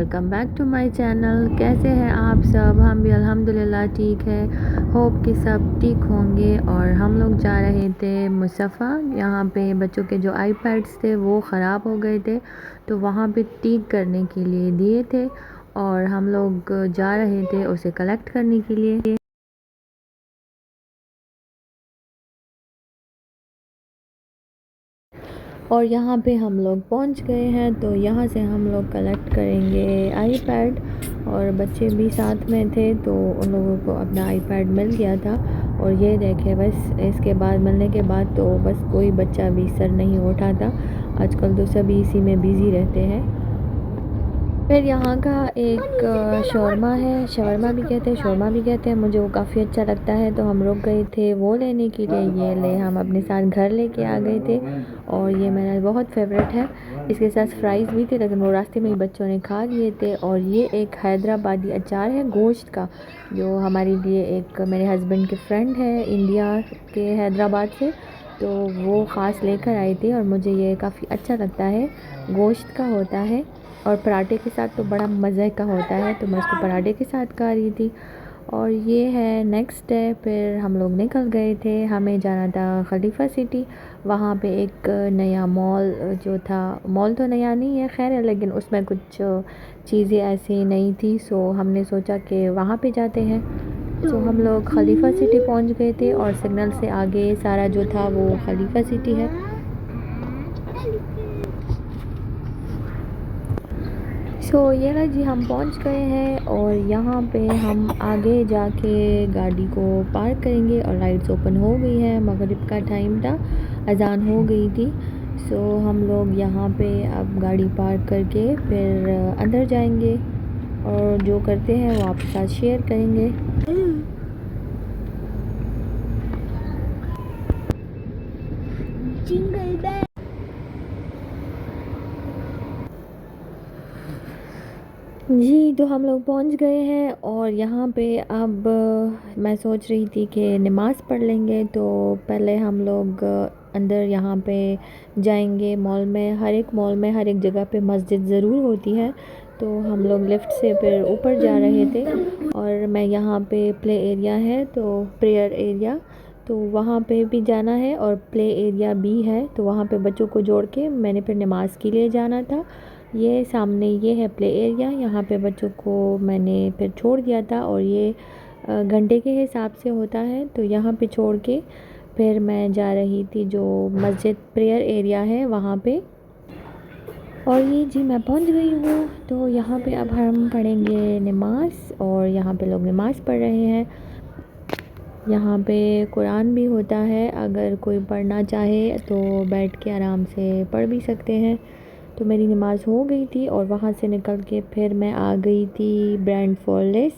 Welcome back to my channel. कैसे हैं आप सब? हम भी अल्हम्दुलिल्लाह ठीक है। होप कि सब ठीक होंगे। और हम लोग जा रहे थे मुसफ़ा। यहाँ पे बच्चों के जो आईपैड्स थे वो ख़राब हो गए थे, तो वहाँ पे ठीक करने के लिए दिए थे और हम लोग जा रहे थे उसे कलेक्ट करने के लिए। और यहाँ पे हम लोग पहुँच गए हैं, तो यहाँ से हम लोग कलेक्ट करेंगे आईपैड। और बच्चे भी साथ में थे, तो उन लोगों को अपना आईपैड मिल गया था। और ये देखे, बस इसके बाद मिलने के बाद तो बस कोई बच्चा भी सर नहीं उठाता। आजकल तो सभी इसी में बिज़ी रहते हैं। फिर यहाँ का एक शौरमा है, शवरमा भी कहते हैं, शौरमा भी कहते हैं, मुझे वो काफ़ी अच्छा लगता है। तो हम रुक गए थे वो लेने के लिए। ये ले हम अपने साथ घर लेके आ गए थे और ये मेरा बहुत फेवरेट है। इसके साथ फ्राइज़ भी थे, लेकिन वो रास्ते में ही बच्चों ने खा लिए थे। और ये एक हैदराबादी अचार है गोश्त का, जो हमारे लिए एक मेरे हस्बैंड के फ्रेंड है इंडिया के हैदराबाद से, तो वो ख़ास लेकर आई थी। और मुझे ये काफ़ी अच्छा लगता है, गोश्त का होता है और पराठे के साथ तो बड़ा मज़े का होता है, तो मैं उसको पराठे के साथ खा रही थी। और ये है नेक्स्ट डे। फिर हम लोग निकल गए थे, हमें जाना था खलीफा सिटी। वहाँ पे एक नया मॉल जो था, मॉल तो नया नहीं है खैर, लेकिन उसमें कुछ चीज़ें ऐसी नई थी, सो हमने सोचा कि वहाँ पे जाते हैं। तो हम लोग खलीफा सिटी पहुँच गए थे और सिग्नल से आगे सारा जो था वो खलीफा सिटी है। ये रहा जी, हम पहुंच गए हैं और यहाँ पे हम आगे जाके गाड़ी को पार्क करेंगे। और लाइट्स ओपन हो गई है, मगरिब का टाइम था, अजान हो गई थी। हम लोग यहाँ पे अब गाड़ी पार्क करके फिर अंदर जाएंगे और जो करते हैं वो आपके साथ शेयर करेंगे। Jingle bell. जी, तो हम लोग पहुंच गए हैं और यहाँ पे अब मैं सोच रही थी कि नमाज़ पढ़ लेंगे। तो पहले हम लोग अंदर यहाँ पे जाएंगे मॉल में। हर एक मॉल में हर एक जगह पे मस्जिद ज़रूर होती है, तो हम लोग लिफ्ट से फिर ऊपर जा रहे थे। और मैं यहाँ पे प्ले एरिया है, तो प्रेयर एरिया, तो वहाँ पे भी जाना है और प्ले एरिया भी है, तो वहाँ पे बच्चों को जोड़ के मैंने फिर नमाज़ के लिए जाना था। ये सामने ये है प्ले एरिया, यहाँ पे बच्चों को मैंने फिर छोड़ दिया था। और ये घंटे के हिसाब से होता है, तो यहाँ पे छोड़ के फिर मैं जा रही थी जो मस्जिद प्रेयर एरिया है वहाँ पे। और ये जी मैं पहुँच गई हूँ। तो यहाँ पे अब हम पढ़ेंगे नमाज़ और यहाँ पे लोग नमाज़ पढ़ रहे हैं। यहाँ पे कुरान भी होता है, अगर कोई पढ़ना चाहे तो बैठ के आराम से पढ़ भी सकते हैं। तो मेरी नमाज़ हो गई थी और वहाँ से निकल के फिर मैं आ गई थी ब्रांड फॉलेस।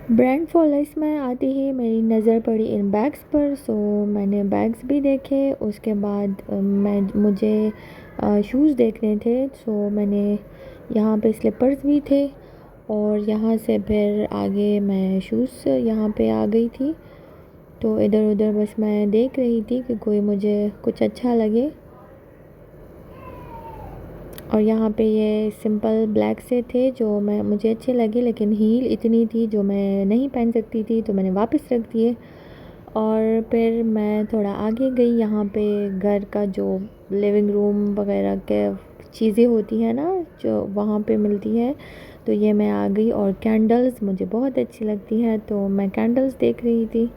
ब्रांड फॉलेस में आती ही मेरी नज़र पड़ी इन बैग्स पर, मैंने बैग्स भी देखे। उसके बाद मुझे शूज़ देखने थे, मैंने यहाँ पे स्लीपर्स भी थे। और यहाँ से फिर आगे मैं शूज़ यहाँ पे आ गई थी। तो इधर उधर बस मैं देख रही थी कि कोई मुझे कुछ अच्छा लगे। और यहाँ पे ये सिंपल ब्लैक से थे जो मुझे अच्छे लगे, लेकिन हील इतनी थी जो मैं नहीं पहन सकती थी, तो मैंने वापस रख दिए। और फिर मैं थोड़ा आगे गई, यहाँ पे घर का जो लिविंग रूम वगैरह के चीज़ें होती हैं ना, जो वहाँ पे मिलती है, तो ये मैं आ गई। और कैंडल्स मुझे बहुत अच्छी लगती हैं, तो मैं कैंडल्स देख रही थी।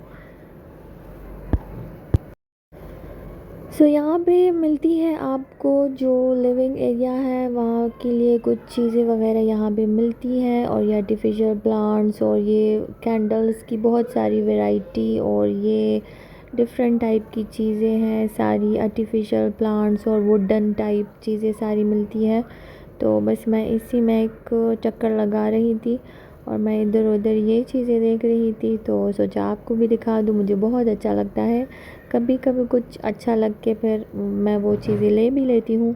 यहाँ पे मिलती है आपको जो लिविंग एरिया है वहाँ के लिए कुछ चीज़ें वगैरह यहाँ पे मिलती हैं। और ये आर्टिफिशियल प्लांट्स और ये कैंडल्स की बहुत सारी वैरायटी, और ये डिफरेंट टाइप की चीज़ें हैं सारी, आर्टिफिशियल प्लांट्स और वुडन टाइप चीज़ें सारी मिलती हैं। तो बस मैं इसी में एक चक्कर लगा रही थी और मैं इधर उधर ये चीज़ें देख रही थी, तो सोचा आपको भी दिखा दूँ। मुझे बहुत अच्छा लगता है, कभी कभी कुछ अच्छा लग के फिर मैं वो चीज़ें ले भी लेती हूँ।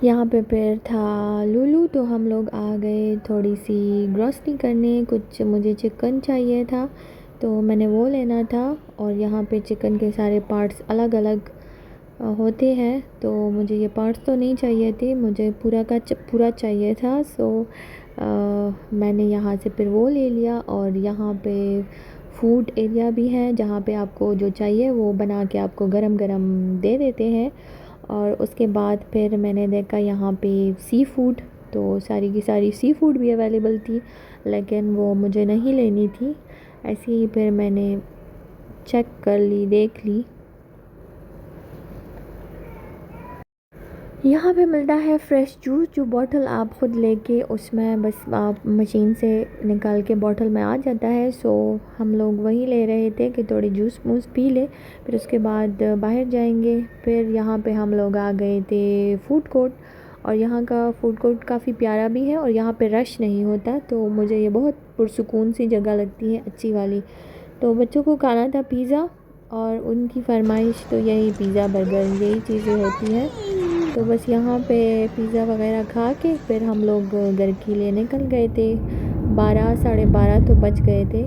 यहाँ पे फिर था लूलू, तो हम लोग आ गए थोड़ी सी ग्रॉसरी करने। कुछ मुझे चिकन चाहिए था, तो मैंने वो लेना था। और यहाँ पे चिकन के सारे पार्ट्स अलग अलग होते हैं, तो मुझे ये पार्ट्स तो नहीं चाहिए थे, मुझे पूरा चाहिए था। सो मैंने यहाँ से फिर वो ले लिया। और यहाँ पे फूड एरिया भी है जहाँ पे आपको जो चाहिए वो बना के आपको गरम गरम दे देते हैं। और उसके बाद फिर मैंने देखा यहाँ पे सी फूड, तो सारी की सारी सी फूड भी अवेलेबल थी, लेकिन वो मुझे नहीं लेनी थी। ऐसे ही फिर मैंने चेक कर ली, देख ली। यहाँ पे मिलता है फ्रेश जूस, जो बॉटल आप ख़ुद लेके उसमें बस आप मशीन से निकाल के बॉटल में आ जाता है। सो हम लोग वही ले रहे थे कि थोड़ी जूस वूस पी ले, फिर उसके बाद बाहर जाएंगे। फिर यहाँ पे हम लोग आ गए थे फूड कोर्ट, और यहाँ का फूड कोर्ट काफ़ी प्यारा भी है और यहाँ पे रश नहीं होता, तो मुझे ये बहुत पुरसुकून सी जगह लगती है, अच्छी वाली। तो बच्चों को खाना था पिज़्ज़ा, और उनकी फरमाइश तो यही पिज़्ज़ा बर्गर यही चीज़ें होती हैं। तो बस यहाँ पे पिज़्ज़ा वगैरह खा के फिर हम लोग घर के लिए निकल गए थे। 12 साढ़े 12 तो बज गए थे।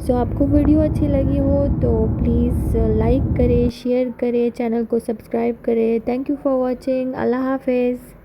सो आपको वीडियो अच्छी लगी हो तो प्लीज़ लाइक करें, शेयर करें, चैनल को सब्सक्राइब करें। Thank you for watching. अल्लाह हाफ़िज़।